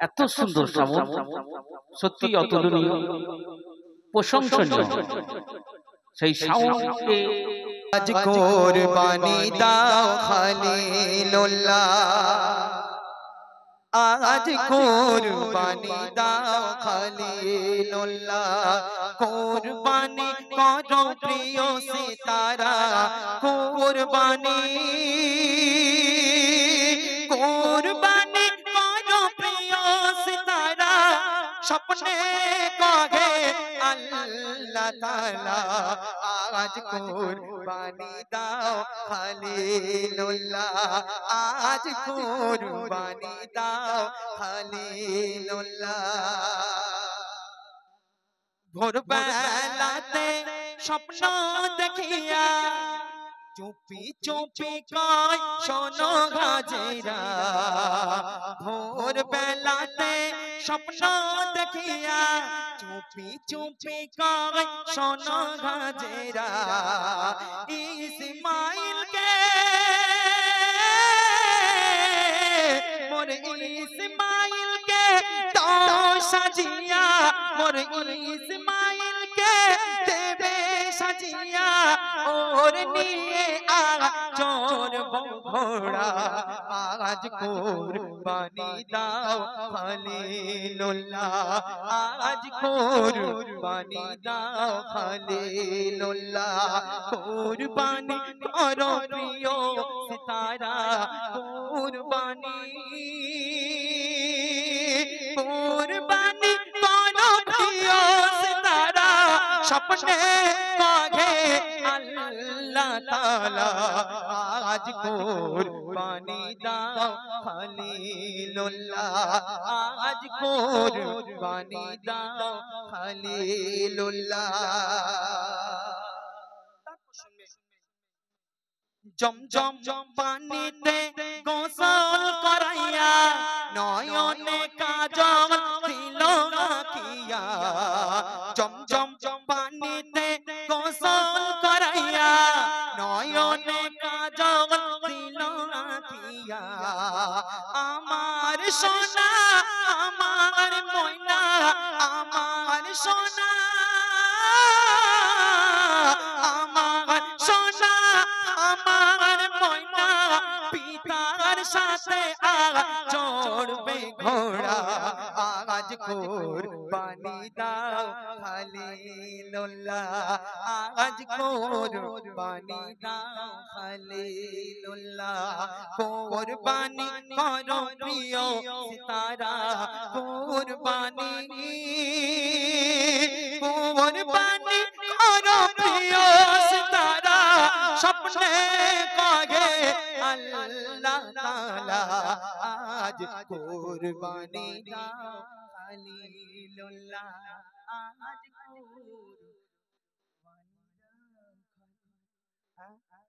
এত সুন্দর শ্রাবণ, সত্যি অতুলনীয়, প্রশংসনীয়। সেই শাওনকে আজ কুরবানি দাও খলিলুল্লাহ, আজ কুরবানি দাও খলিলুল্লাহ, কুরবানি করো প্রিয় সিতারা, কুরবানি কুরবানি করো প্রিয় সিতারা, স্বপ্নে কহে আল্লাহ তাআলা, আজ কুরবানি দাও খলিলুল্লাহ, আজ কুরবানি দাও খলিলুল্লাহ। ভোরবেলাতে স্বপ্ন দেখিয়া চুপি চুপি কয় শোনো হাজেরা, ভোরবেলাতে স্বপ্ন দেখিয়া চুপি চুপি কয় শোনো হাজেরা, ইসমাইলকে মোর ইসমাইলকে তো সাজিয়া, মোর ইসমাইলকে দেবে সাজিয়া, ওর নিয়ে চোর ঘোড়া, আজ কুরবানি দাও খলিলুল্লাহ, আজ কুরবানি দাও খলিলুল্লাহ, কুরবানি করো প্রিয় সিতারা, কুরবানি কুরবানি করো প্রিয় সিতারা, স্বপ্নে কহে আল্লাহ তাআলা, আজ কুরবানি দাও খলিলুল্লাহ, আজ কুরবানি দাও খলিলুল্লাহ। জমজম পানিতে গোসল করাইয়া নয়নে কাজল দিল আঁকিয়া, জমজম পানিতে গোসল করাইয়া নয়নে কাজল দিল আঁকিয়া, আমার সোনা আমার ময়না, আমার সোনা আমার সোনা আমার ময়না, পিতার সাথে চড়বে ঘোড়া, আজ কুরবানি দাও খলিলুল্লাহ, আজ কুরবানি দাও খলিলুল্লাহ, কুরবানি করো প্রিয় সিতারা, কুরবানি কুরবানি করো প্রিয় সিতারা, স্বপ্নে কহে আল্লাহ তাআলা, আজ কুরবানি দাও খলিলুল্লাহ, আজ কুরবানি দাও।